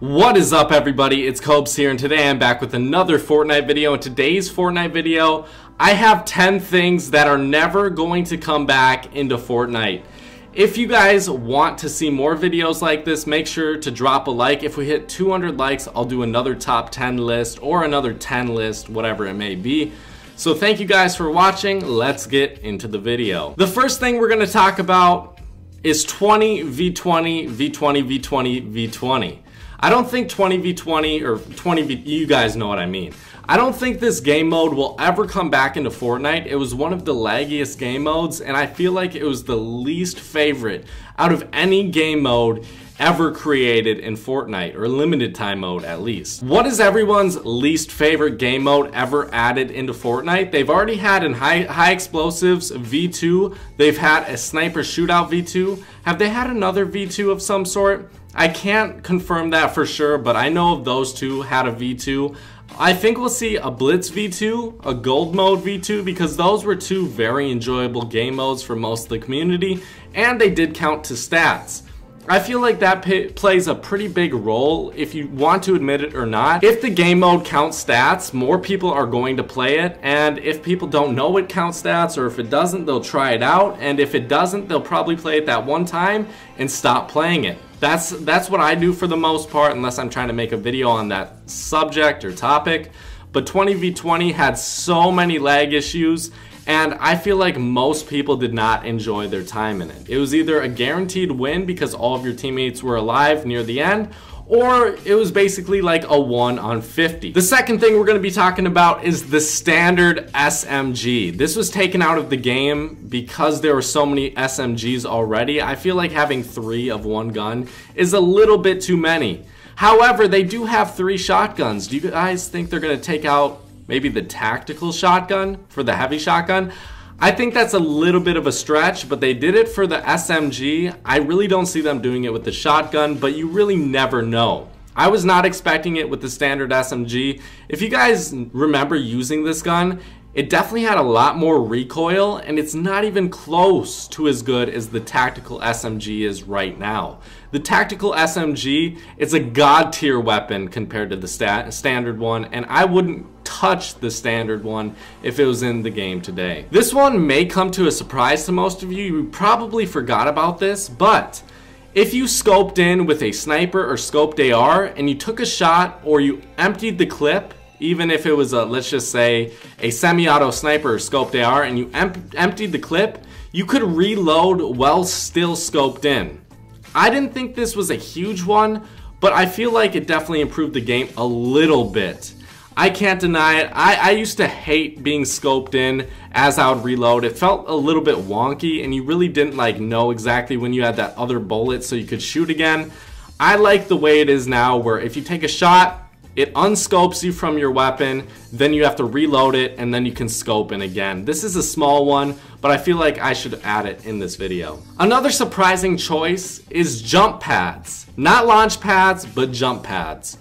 What is up, everybody? It's Cobes here, and today I'm back with another Fortnite video. In today's Fortnite video, I have 10 things that are never going to come back into Fortnite. If you guys want to see more videos like this, make sure to drop a like. If we hit 200 likes, I'll do another top 10 list or another 10 list, whatever it may be. So thank you guys for watching. Let's get into the video. The first thing we're going to talk about is 20v20, v20, v20, v20. I don't think 20v20 or 20v, you guys know what I mean. I don't think this game mode will ever come back into Fortnite. It was one of the laggiest game modes, and I feel like it was the least favorite out of any game mode ever created in Fortnite, or limited time mode at least. What is everyone's least favorite game mode ever added into Fortnite? They've already had in high explosives V2, they've had a sniper shootout V2. Have they had another V2 of some sort? I can't confirm that for sure, but I know of those two had a V2. I think we'll see a Blitz V2, a Gold Mode V2, because those were two very enjoyable game modes for most of the community, and they did count to stats. I feel like that plays a pretty big role, if you want to admit it or not. If the game mode counts stats, more people are going to play it, and if people don't know it counts stats, or if it doesn't, they'll try it out, and if it doesn't, they'll probably play it that one time and stop playing it. That's what I do for the most part, unless I'm trying to make a video on that subject or topic. But 20v20 had so many lag issues, and I feel like most people did not enjoy their time in it. It was either a guaranteed win because all of your teammates were alive near the end, or it was basically like a 1 on 50. The second thing we're going to be talking about is the standard SMG. This was taken out of the game because there were so many SMGs already. I feel like having 3 of one gun is a little bit too many. However, they do have 3 shotguns. Do you guys think they're going to take out maybe the tactical shotgun for the heavy shotgun? I think that's a little bit of a stretch, but they did it for the SMG. I really don't see them doing it with the shotgun, but you really never know. I was not expecting it with the standard SMG. If you guys remember using this gun, it definitely had a lot more recoil, and it's not even close to as good as the tactical SMG is right now. The tactical SMG is a god tier weapon compared to the standard one, and I wouldn't touch the standard one if it was in the game today. This one may come to a surprise to most of you. You probably forgot about this, but if you scoped in with a sniper or scoped AR and you took a shot or you emptied the clip, even if it was a, let's just say, a semi-auto sniper or scoped AR, and you emptied the clip, you could reload while still scoped in. I didn't think this was a huge one, but I feel like it definitely improved the game a little bit. I can't deny it. I used to hate being scoped in as I would reload. It felt a little bit wonky, and you really didn't know exactly when you had that other bullet so you could shoot again. I like the way it is now, where if you take a shot, it unscopes you from your weapon, then you have to reload it, and then you can scope in again. This is a small one, but I feel like I should add it in this video. Another surprising choice is jump pads. Not launch pads, but jump pads.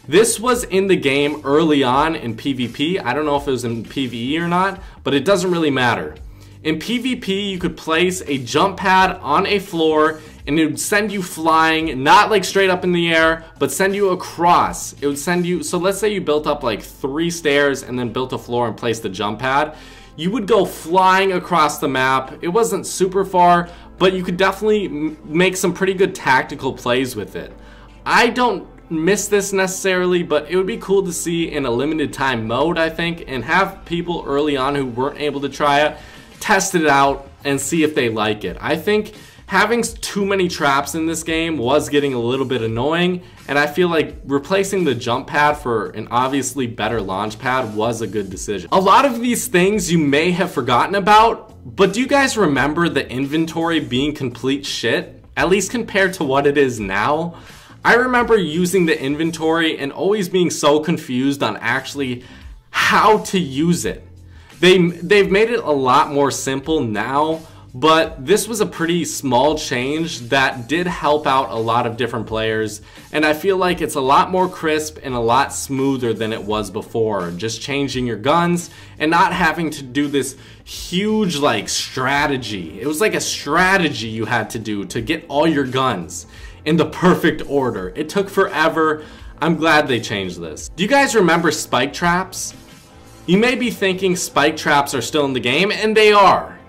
This was in the game early on in PvP. I don't know if it was in PvE or not, but it doesn't really matter. In PvP, you could place a jump pad on a floor, and it would send you flying, not like straight up in the air, but send you across. It would send you, so let's say you built up like 3 stairs and then built a floor and placed the jump pad. You would go flying across the map. It wasn't super far, but you could definitely make some pretty good tactical plays with it. I don't miss this necessarily, but it would be cool to see in a limited time mode, I think, and have people early on who weren't able to try it test it out and see if they like it. I think having too many traps in this game was getting a little bit annoying, and I feel like replacing the jump pad for an obviously better launch pad was a good decision. A lot of these things you may have forgotten about, but do you guys remember the inventory being complete shit? At least compared to what it is now. I remember using the inventory and always being so confused on actually how to use it. They've made it a lot more simple now, but this was a pretty small change that did help out a lot of different players, and I feel like it's a lot more crisp and a lot smoother than it was before. Just changing your guns and not having to do this huge strategy. It was like a strategy you had to do to get all your guns. in the perfect order. It took forever. I'm glad they changed this. Do you guys remember spike traps? You may be thinking spike traps are still in the game, and they are.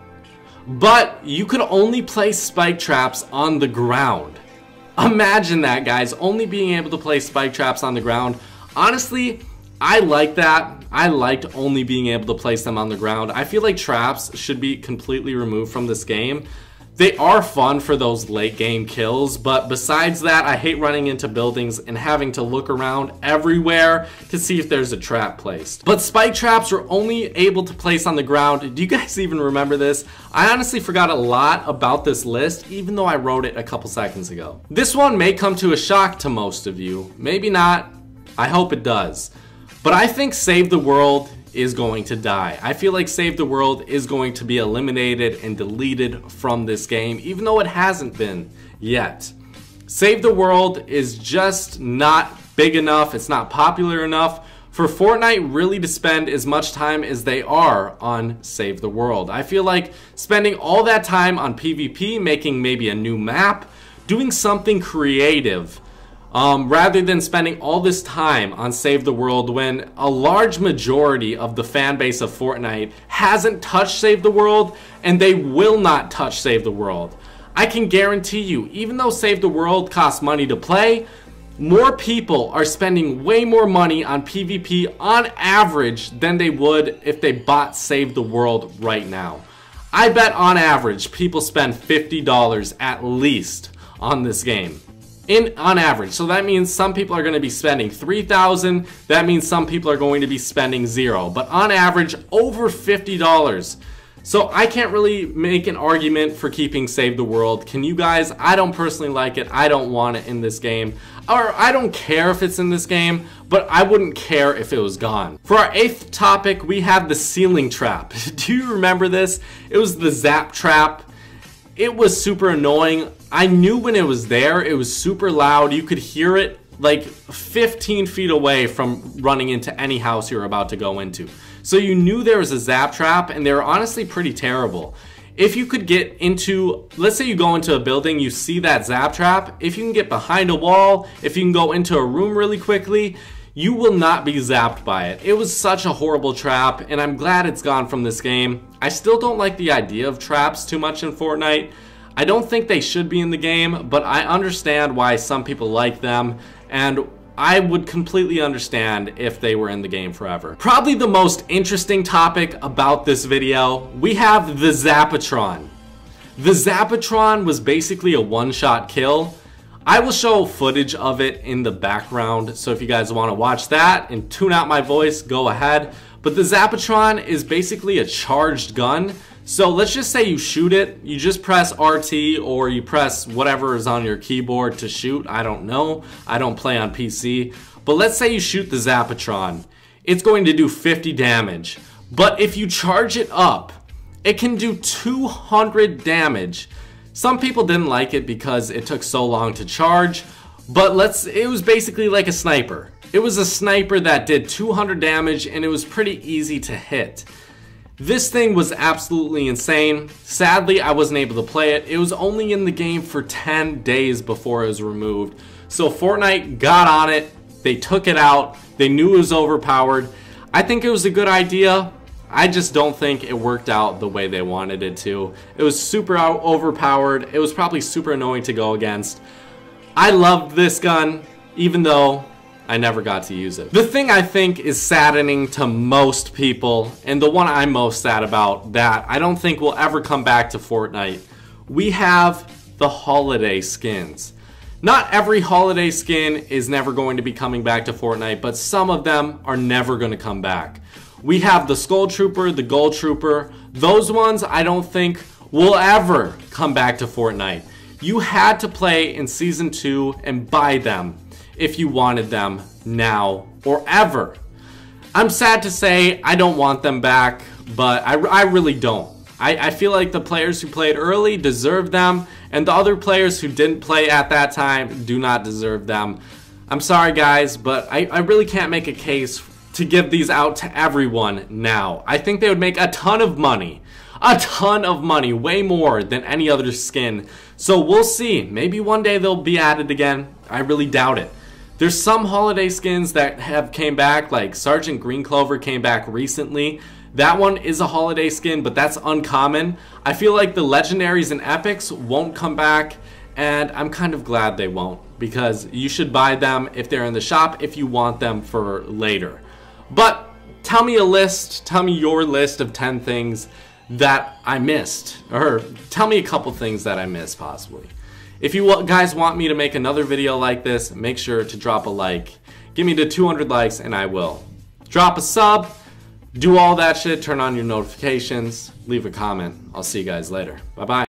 But you could only place spike traps on the ground. Imagine that, guys, only being able to place spike traps on the ground. Honestly, I like that. I liked only being able to place them on the ground. I feel like traps should be completely removed from this game. They are fun for those late game kills, but besides that, I hate running into buildings and having to look around everywhere to see if there's a trap placed. But spike traps were only able to place on the ground. Do you guys even remember this? I honestly forgot a lot about this list, even though I wrote it a couple seconds ago. This one may come to a shock to most of you. Maybe not. I hope it does. But I think Save the World is going to die. I feel like Save the World is going to be eliminated and deleted from this game, even though it hasn't been yet. Save the World is just not big enough, it's not popular enough for Fortnite really to spend as much time as they are on Save the World. I feel like spending all that time on PvP, making maybe a new map, doing something creative, rather than spending all this time on Save the World when a large majority of the fan base of Fortnite hasn't touched Save the World, and they will not touch Save the World. I can guarantee you, even though Save the World costs money to play, more people are spending way more money on PvP on average than they would if they bought Save the World right now. I bet on average people spend $50 at least on this game. On average. So that means some people are going to be spending $3,000. That means some people are going to be spending $0. But on average, over $50. So I can't really make an argument for keeping Save the World. Can you guys? I don't personally like it. I don't want it in this game. Or I don't care if it's in this game, but I wouldn't care if it was gone. For our 8th topic, we have the ceiling trap. Do you remember this? It was the zap trap. It was super annoying. I knew when it was there, it was super loud. You could hear it like 15 feet away from running into any house you're about to go into. So you knew there was a zap trap, and they were honestly pretty terrible. If you could get into, let's say you go into a building, you see that zap trap, if you can get behind a wall, if you can go into a room really quickly, you will not be zapped by it. It was such a horrible trap, and I'm glad it's gone from this game. I still don't like the idea of traps too much in Fortnite. I don't think they should be in the game, but I understand why some people like them, and I would completely understand if they were in the game forever. Probably the most interesting topic about this video, we have the Zappatron. The Zappatron was basically a one-shot kill. I will show footage of it in the background, so if you guys want to watch that and tune out my voice, go ahead. But the Zappatron is basically a charged gun. So let's just say you shoot it, you just press RT or you press whatever is on your keyboard to shoot. I don't know, I don't play on PC. But let's say you shoot the Zappatron. It's going to do 50 damage. But if you charge it up, it can do 200 damage. Some people didn't like it because it took so long to charge, but it was basically like a sniper. It was a sniper that did 200 damage, and it was pretty easy to hit. This thing was absolutely insane. Sadly, I wasn't able to play it. It was only in the game for 10 days before it was removed. So Fortnite got on it, they took it out, they knew it was overpowered. I think it was a good idea. I just don't think it worked out the way they wanted it to. It was super overpowered. It was probably super annoying to go against. I loved this gun, even though I never got to use it. The thing I think is saddening to most people, and the one I'm most sad about, that I don't think will ever come back to Fortnite, we have the holiday skins. Not every holiday skin is never going to be coming back to Fortnite, but some of them are never going to come back. We have the Skull Trooper, the Gold Trooper. Those ones I don't think will ever come back to Fortnite. You had to play in Season 2 and buy them if you wanted them now or ever. I'm sad to say I don't want them back, but I really don't. I feel like the players who played early deserve them, and the other players who didn't play at that time do not deserve them. I'm sorry guys, but I really can't make a case to give these out to everyone now. I think they would make a ton of money. a ton of money, way more than any other skin. So we'll see. Maybe one day they'll be added again. I really doubt it. There's some holiday skins that have came back, like Sergeant Green Clover came back recently. That one is a holiday skin, but that's uncommon. I feel like the legendaries and epics won't come back, and I'm kind of glad they won't, because you should buy them if they're in the shop if you want them for later. But tell me your list of 10 things that I missed, or tell me a couple things that I missed possibly. If you guys want me to make another video like this, make sure to drop a like. Give me to 200 likes and I will. Drop a sub, do all that shit, turn on your notifications, leave a comment. I'll see you guys later. Bye bye.